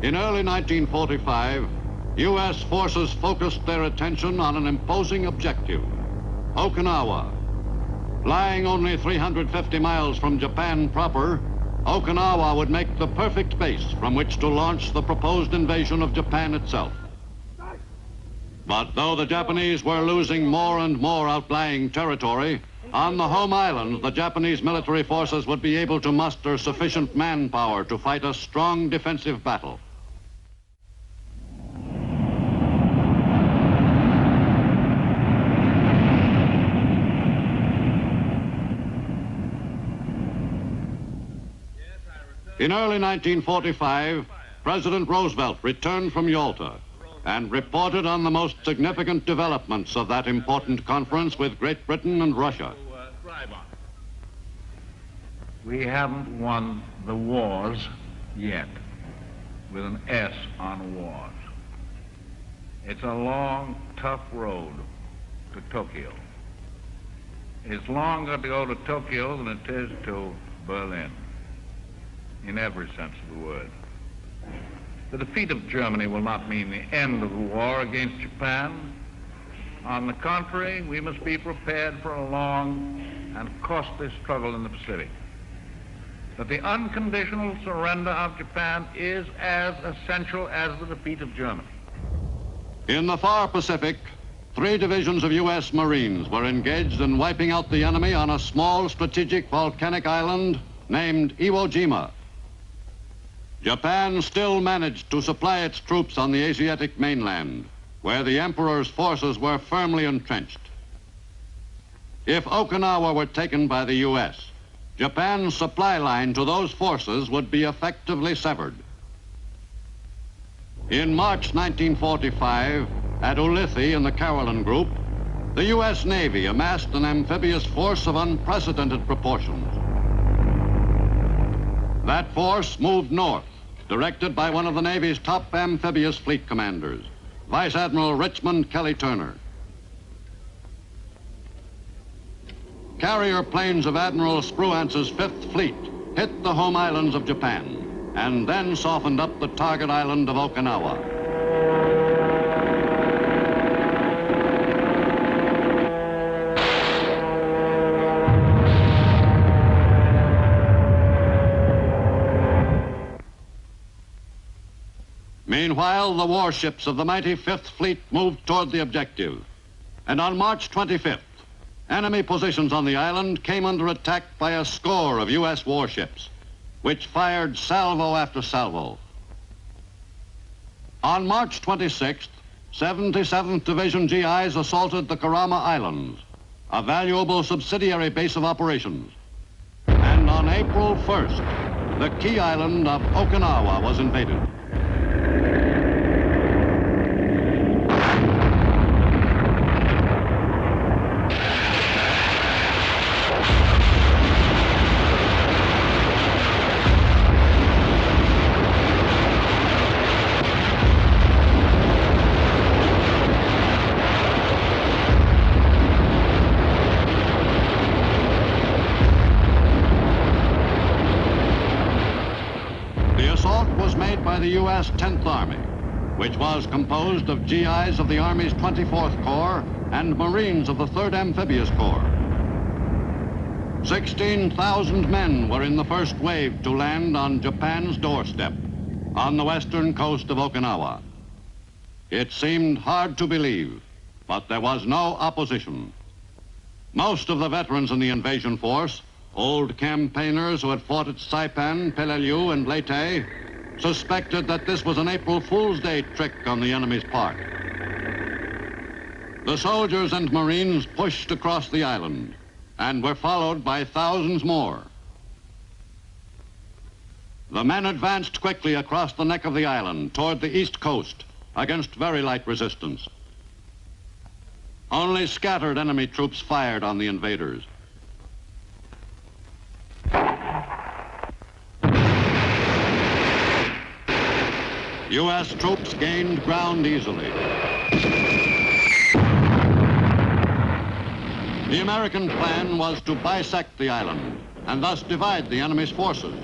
In early 1945, U.S. forces focused their attention on an imposing objective, Okinawa. Lying only 350 miles from Japan proper, Okinawa would make the perfect base from which to launch the proposed invasion of Japan itself. But though the Japanese were losing more and more outlying territory, on the home island, the Japanese military forces would be able to muster sufficient manpower to fight a strong defensive battle. In early 1945, President Roosevelt returned from Yalta and reported on the most significant developments of that important conference with Great Britain and Russia. We haven't won the wars yet, with an S on wars. It's a long, tough road to Tokyo. It's longer to go to Tokyo than it is to Berlin, in every sense of the word. The defeat of Germany will not mean the end of the war against Japan. On the contrary, we must be prepared for a long and costly struggle in the Pacific. But the unconditional surrender of Japan is as essential as the defeat of Germany. In the far Pacific, 3 divisions of U.S. Marines were engaged in wiping out the enemy on a small strategic volcanic island named Iwo Jima. Japan still managed to supply its troops on the Asiatic mainland, where the Emperor's forces were firmly entrenched. If Okinawa were taken by the U.S., Japan's supply line to those forces would be effectively severed. In March 1945, at Ulithi in the Caroline Group, the U.S. Navy amassed an amphibious force of unprecedented proportions. That force moved north, directed by one of the Navy's top amphibious fleet commanders, Vice Admiral Richmond Kelly Turner. Carrier planes of Admiral Spruance's 5th Fleet hit the home islands of Japan and then softened up the target island of Okinawa. Meanwhile, the warships of the mighty 5th Fleet moved toward the objective. And on March 25th, enemy positions on the island came under attack by a score of U.S. warships, which fired salvo after salvo. On March 26th, 77th Division GIs assaulted the Kerama Islands, a valuable subsidiary base of operations. And on April 1st, the key island of Okinawa was invaded. The U.S. 10th Army, which was composed of GIs of the Army's 24th Corps and Marines of the 3rd Amphibious Corps. 16,000 men were in the first wave to land on Japan's doorstep on the western coast of Okinawa. It seemed hard to believe, but there was no opposition. Most of the veterans in the invasion force, old campaigners who had fought at Saipan, Peleliu, and Leyte, suspected that this was an April Fool's Day trick on the enemy's part. The soldiers and Marines pushed across the island and were followed by thousands more. The men advanced quickly across the neck of the island toward the east coast against very light resistance. Only scattered enemy troops fired on the invaders. U.S. troops gained ground easily. The American plan was to bisect the island and thus divide the enemy's forces.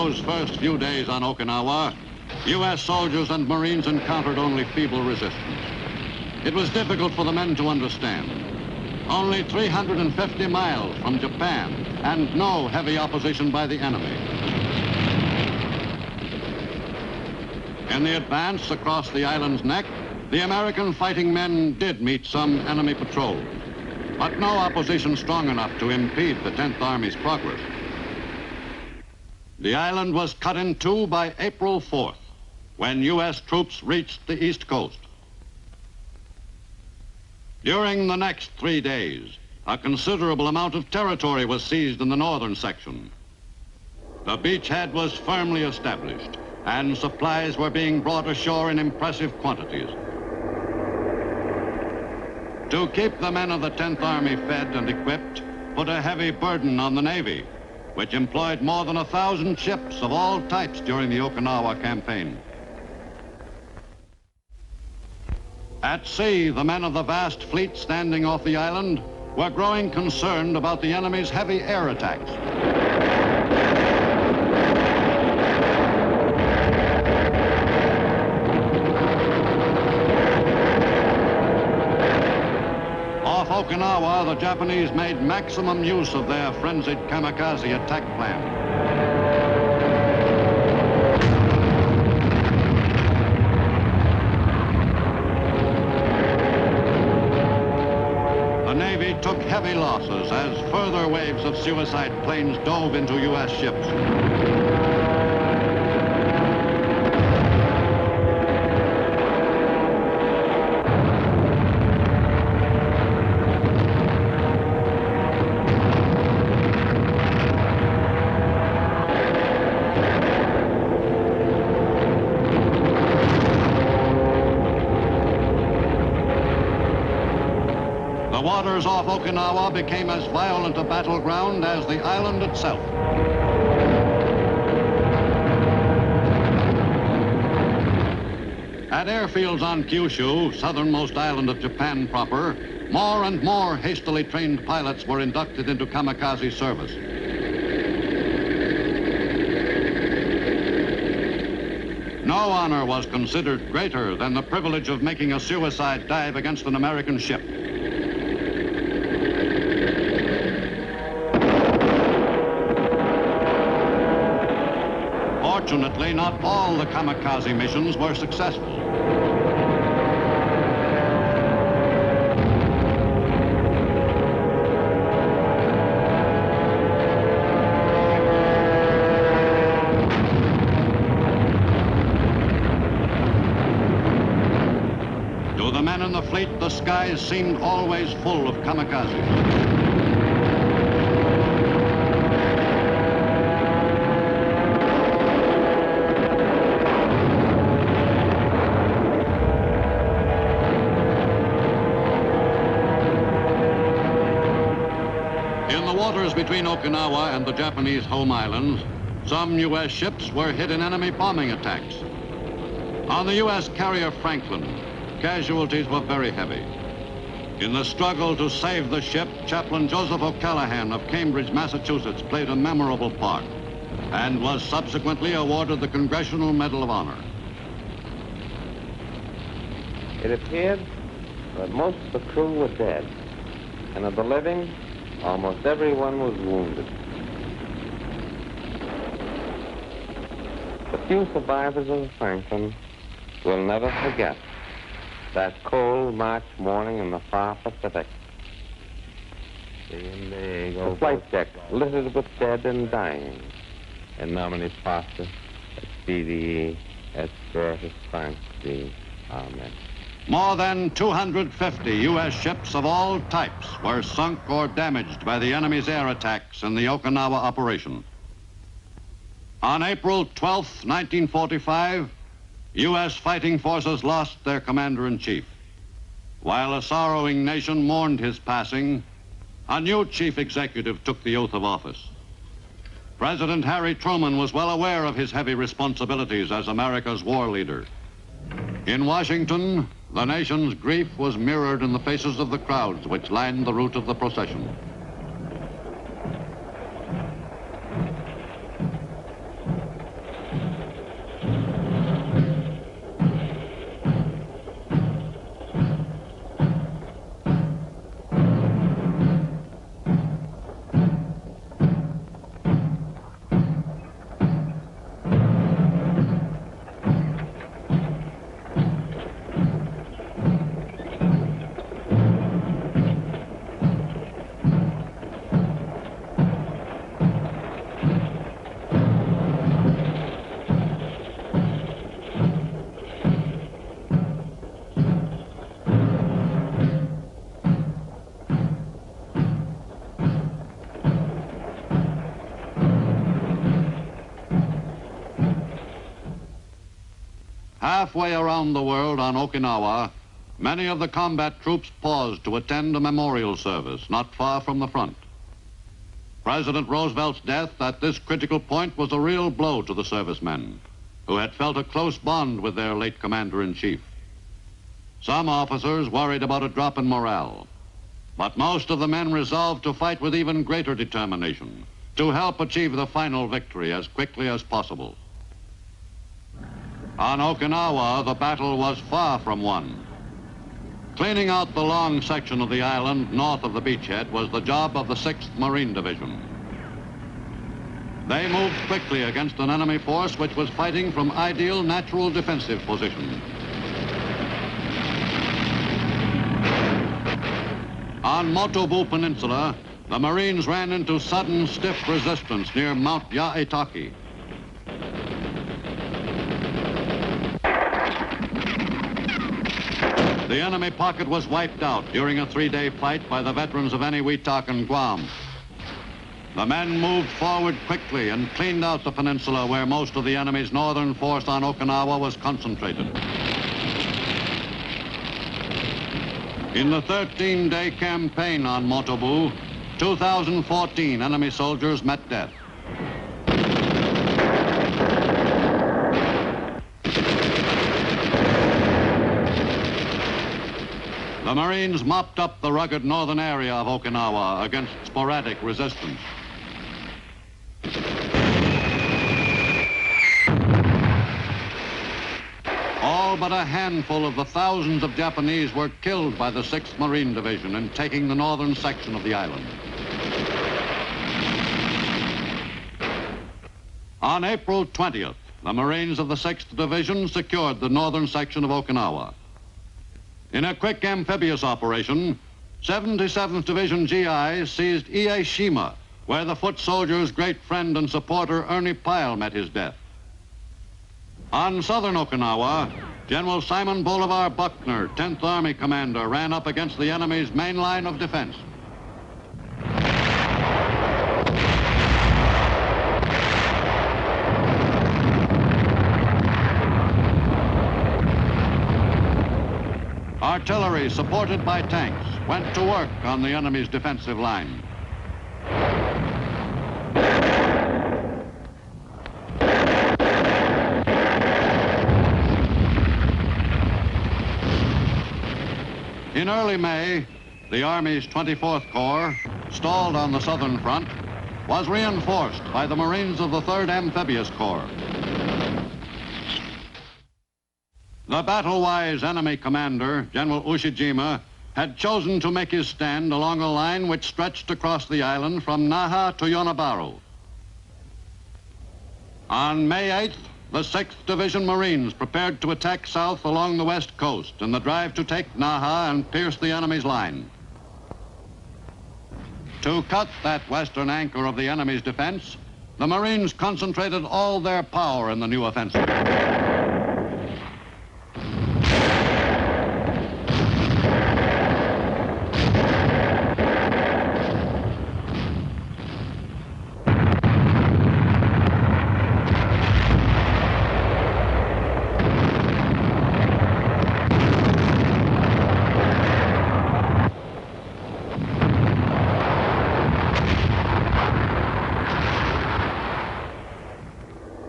those first few days on Okinawa, U.S. soldiers and Marines encountered only feeble resistance. It was difficult for the men to understand. Only 350 miles from Japan and no heavy opposition by the enemy. In the advance across the island's neck, the American fighting men did meet some enemy patrols, but no opposition strong enough to impede the 10th Army's progress. The island was cut in two by April 4th, when U.S. troops reached the East Coast. During the next 3 days, a considerable amount of territory was seized in the northern section. The beachhead was firmly established, and supplies were being brought ashore in impressive quantities. To keep the men of the 10th Army fed and equipped put a heavy burden on the Navy, which employed more than 1,000 ships of all types during the Okinawa campaign. At sea, the men of the vast fleet standing off the island were growing concerned about the enemy's heavy air attacks. Off Okinawa, the Japanese made maximum use of their frenzied kamikaze attack plan. The Navy took heavy losses as further waves of suicide planes dove into U.S. ships. The waters off Okinawa became as violent a battleground as the island itself. At airfields on Kyushu, southernmost island of Japan proper, more and more hastily trained pilots were inducted into kamikaze service. No honor was considered greater than the privilege of making a suicide dive against an American ship. Fortunately, not all the kamikaze missions were successful. To the men in the fleet, the skies seemed always full of kamikazes. Between Okinawa and the Japanese home islands, some U.S. ships were hit in enemy bombing attacks. On the U.S. carrier Franklin, casualties were very heavy. In the struggle to save the ship, Chaplain Joseph O'Callaghan of Cambridge, Massachusetts, played a memorable part and was subsequently awarded the Congressional Medal of Honor. It appeared that most of the crew were dead, and of the living, almost everyone was wounded. The few survivors of the Franklin will never forget that cold March morning in the far Pacific. The flight deck littered with dead and dying. In nomine Patris, et Filii, et Spiritus Sancti. Amen. More than 250 U.S. ships of all types were sunk or damaged by the enemy's air attacks in the Okinawa operation. On April 12, 1945, U.S. fighting forces lost their commander-in-chief. While a sorrowing nation mourned his passing, a new chief executive took the oath of office. President Harry Truman was well aware of his heavy responsibilities as America's war leader. In Washington, the nation's grief was mirrored in the faces of the crowds which lined the route of the procession. Halfway around the world on Okinawa, many of the combat troops paused to attend a memorial service not far from the front. President Roosevelt's death at this critical point was a real blow to the servicemen, who had felt a close bond with their late commander-in-chief. Some officers worried about a drop in morale, but most of the men resolved to fight with even greater determination to help achieve the final victory as quickly as possible. On Okinawa, the battle was far from won. Cleaning out the long section of the island north of the beachhead was the job of the 6th Marine Division. They moved quickly against an enemy force which was fighting from ideal natural defensive positions. On Motobu Peninsula, the Marines ran into sudden stiff resistance near Mount Yaitaki. The enemy pocket was wiped out during a 3-day fight by the veterans of Eniwetok and Guam. The men moved forward quickly and cleaned out the peninsula where most of the enemy's northern force on Okinawa was concentrated. In the 13-day campaign on Motobu, 2,014 enemy soldiers met death. The Marines mopped up the rugged northern area of Okinawa against sporadic resistance. All but a handful of the thousands of Japanese were killed by the 6th Marine Division in taking the northern section of the island. On April 20th, the Marines of the 6th Division secured the northern section of Okinawa. In a quick amphibious operation, 77th Division GI seized Ieshima, where the foot soldier's great friend and supporter Ernie Pyle met his death. On southern Okinawa, General Simon Bolivar Buckner, 10th Army Commander, ran up against the enemy's main line of defense. Artillery, supported by tanks, went to work on the enemy's defensive line. In early May, the Army's 24th Corps, stalled on the southern front, was reinforced by the Marines of the 3rd Amphibious Corps. The battle-wise enemy commander, General Ushijima, had chosen to make his stand along a line which stretched across the island from Naha to Yonabaru. On May 8th, the 6th Division Marines prepared to attack south along the west coast in the drive to take Naha and pierce the enemy's line. To cut that western anchor of the enemy's defense, the Marines concentrated all their power in the new offensive.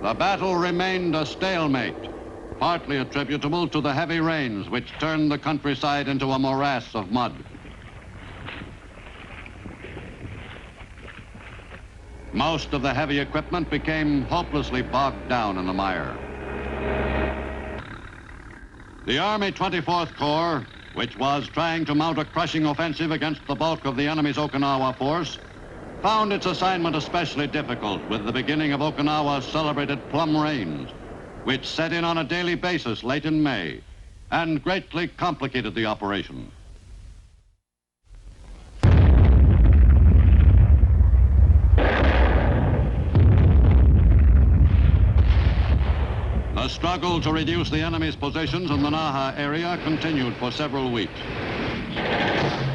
The battle remained a stalemate, partly attributable to the heavy rains which turned the countryside into a morass of mud. Most of the heavy equipment became hopelessly bogged down in the mire. The Army 24th Corps, which was trying to mount a crushing offensive against the bulk of the enemy's Okinawa force, found its assignment especially difficult with the beginning of Okinawa's celebrated plum rains, which set in on a daily basis late in May and greatly complicated the operation. The struggle to reduce the enemy's positions in the Naha area continued for several weeks.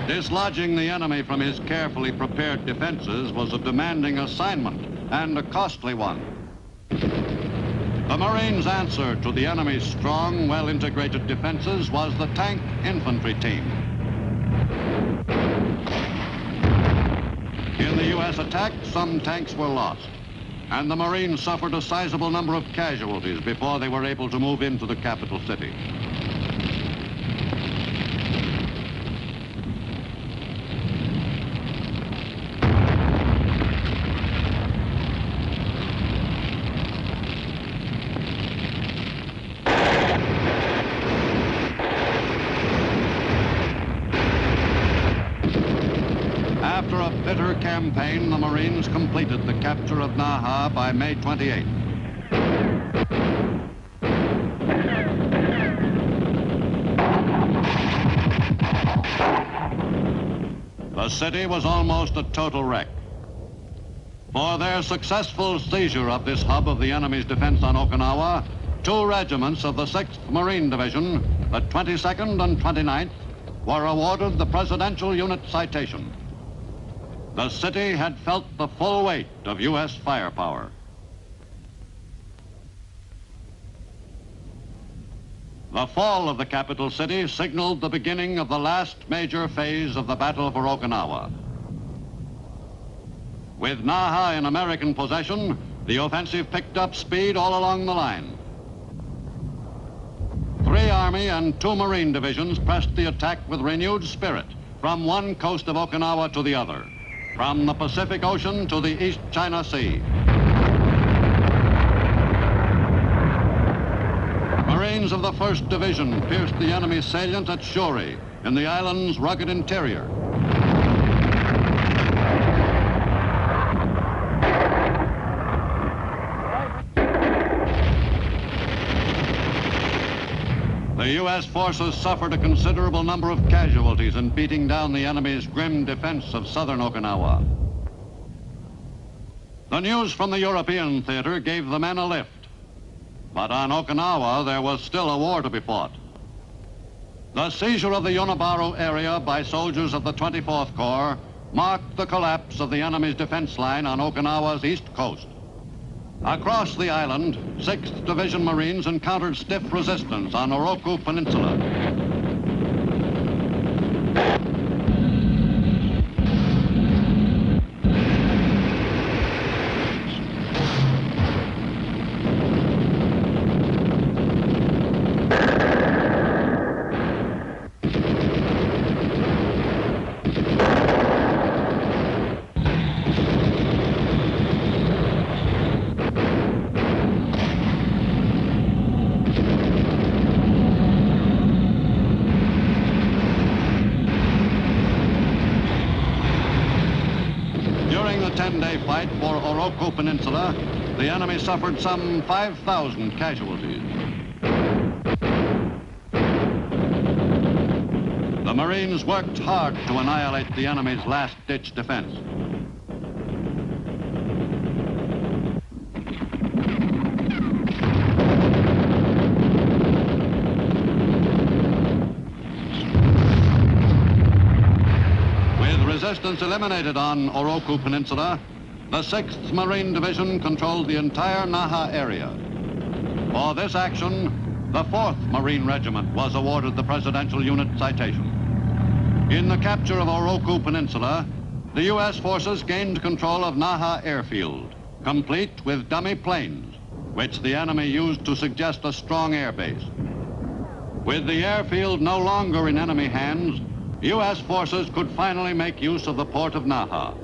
Dislodging the enemy from his carefully prepared defenses was a demanding assignment and a costly one. The Marines' answer to the enemy's strong, well-integrated defenses was the tank infantry team. In the U.S. attack, some tanks were lost, and the Marines suffered a sizable number of casualties before they were able to move into the capital city. After a bitter campaign, the Marines completed the capture of Naha by May 28th. The city was almost a total wreck. For their successful seizure of this hub of the enemy's defense on Okinawa, 2 regiments of the 6th Marine Division, the 22nd and 29th, were awarded the Presidential Unit Citation. The city had felt the full weight of U.S. firepower. The fall of the capital city signaled the beginning of the last major phase of the battle for Okinawa. With Naha in American possession, the offensive picked up speed all along the line. 3 Army and 2 Marine divisions pressed the attack with renewed spirit from one coast of Okinawa to the other, from the Pacific Ocean to the East China Sea. Marines of the 1st Division pierced the enemy salient at Shuri in the island's rugged interior. The U.S. forces suffered a considerable number of casualties in beating down the enemy's grim defense of southern Okinawa. The news from the European theater gave the men a lift. But on Okinawa, there was still a war to be fought. The seizure of the Yonabaru area by soldiers of the 24th Corps marked the collapse of the enemy's defense line on Okinawa's east coast. Across the island, 6th Division Marines encountered stiff resistance on Oroku Peninsula. During the 10-day fight for Oroku Peninsula, the enemy suffered some 5,000 casualties. The Marines worked hard to annihilate the enemy's last-ditch defense. Resistance eliminated on Oroku Peninsula, the 6th Marine Division controlled the entire Naha area. For this action, the 4th Marine Regiment was awarded the Presidential Unit Citation. In the capture of Oroku Peninsula, the U.S. forces gained control of Naha Airfield, complete with dummy planes, which the enemy used to suggest a strong air base. With the airfield no longer in enemy hands, U.S. forces could finally make use of the port of Naha.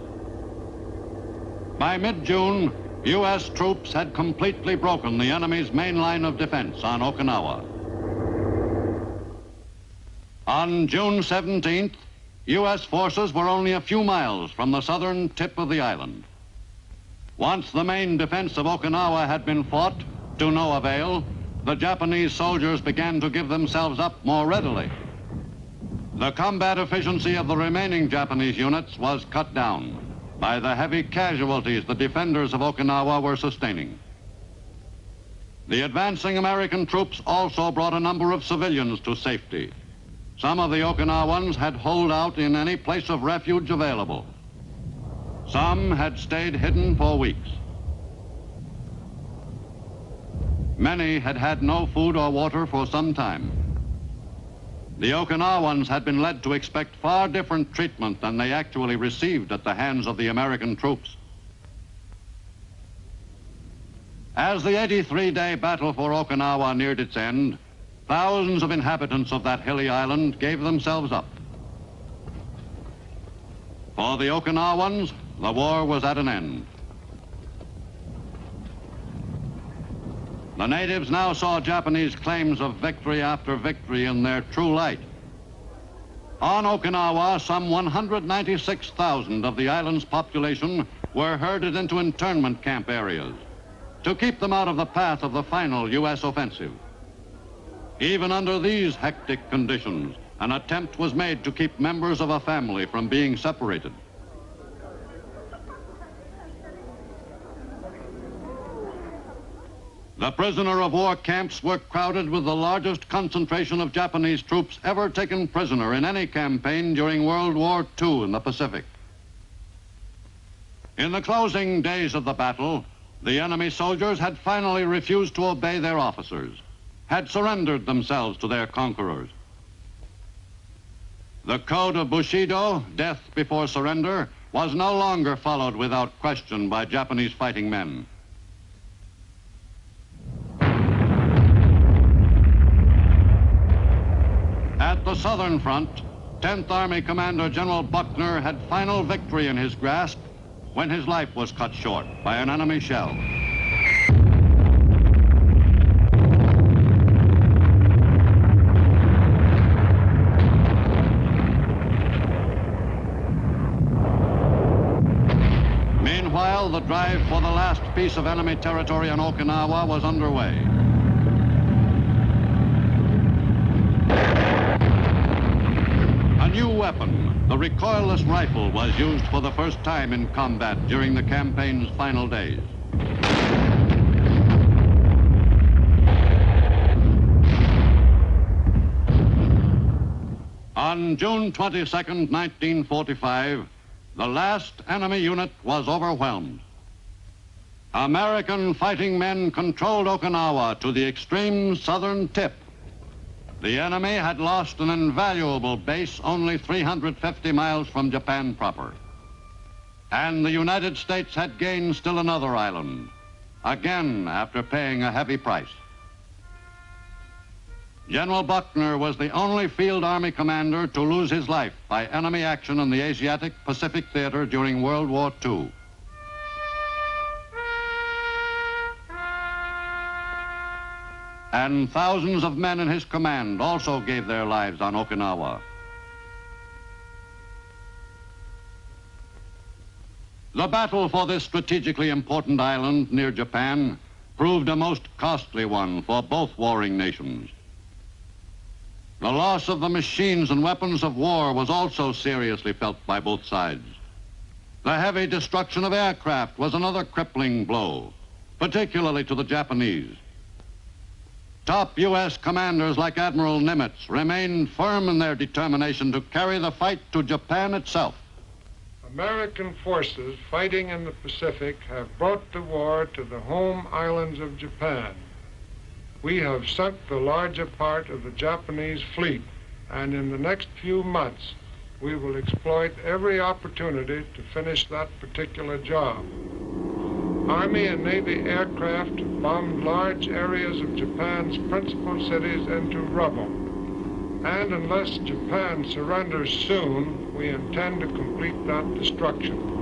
By mid-June, U.S. troops had completely broken the enemy's main line of defense on Okinawa. On June 17th, U.S. forces were only a few miles from the southern tip of the island. Once the main defense of Okinawa had been fought, to no avail, the Japanese soldiers began to give themselves up more readily. The combat efficiency of the remaining Japanese units was cut down by the heavy casualties the defenders of Okinawa were sustaining. The advancing American troops also brought a number of civilians to safety. Some of the Okinawans had holed out in any place of refuge available. Some had stayed hidden for weeks. Many had had no food or water for some time. The Okinawans had been led to expect far different treatment than they actually received at the hands of the American troops. As the 83-day battle for Okinawa neared its end, thousands of inhabitants of that hilly island gave themselves up. For the Okinawans, the war was at an end. The natives now saw Japanese claims of victory after victory in their true light. On Okinawa, some 196,000 of the island's population were herded into internment camp areas to keep them out of the path of the final U.S. offensive. Even under these hectic conditions, an attempt was made to keep members of a family from being separated. The prisoner of war camps were crowded with the largest concentration of Japanese troops ever taken prisoner in any campaign during World War II in the Pacific. In the closing days of the battle, the enemy soldiers had finally refused to obey their officers, had surrendered themselves to their conquerors. The code of Bushido, death before surrender, was no longer followed without question by Japanese fighting men. At the southern front, 10th Army Commander General Buckner had final victory in his grasp when his life was cut short by an enemy shell. Meanwhile, the drive for the last piece of enemy territory on Okinawa was underway. A new weapon, the recoilless rifle, was used for the first time in combat during the campaign's final days. On June 22nd, 1945, the last enemy unit was overwhelmed. American fighting men controlled Okinawa to the extreme southern tip. The enemy had lost an invaluable base only 350 miles from Japan proper. And the United States had gained still another island, again after paying a heavy price. General Buckner was the only field army commander to lose his life by enemy action in the Asiatic Pacific Theater during World War II. And thousands of men in his command also gave their lives on Okinawa. The battle for this strategically important island near Japan proved a most costly one for both warring nations. The loss of the machines and weapons of war was also seriously felt by both sides. The heavy destruction of aircraft was another crippling blow, particularly to the Japanese. Top U.S. commanders like Admiral Nimitz remained firm in their determination to carry the fight to Japan itself. American forces fighting in the Pacific have brought the war to the home islands of Japan. We have sunk the larger part of the Japanese fleet, and in the next few months, we will exploit every opportunity to finish that particular job. Army and Navy aircraft bombed large areas of Japan's principal cities into rubble. And unless Japan surrenders soon, we intend to complete that destruction.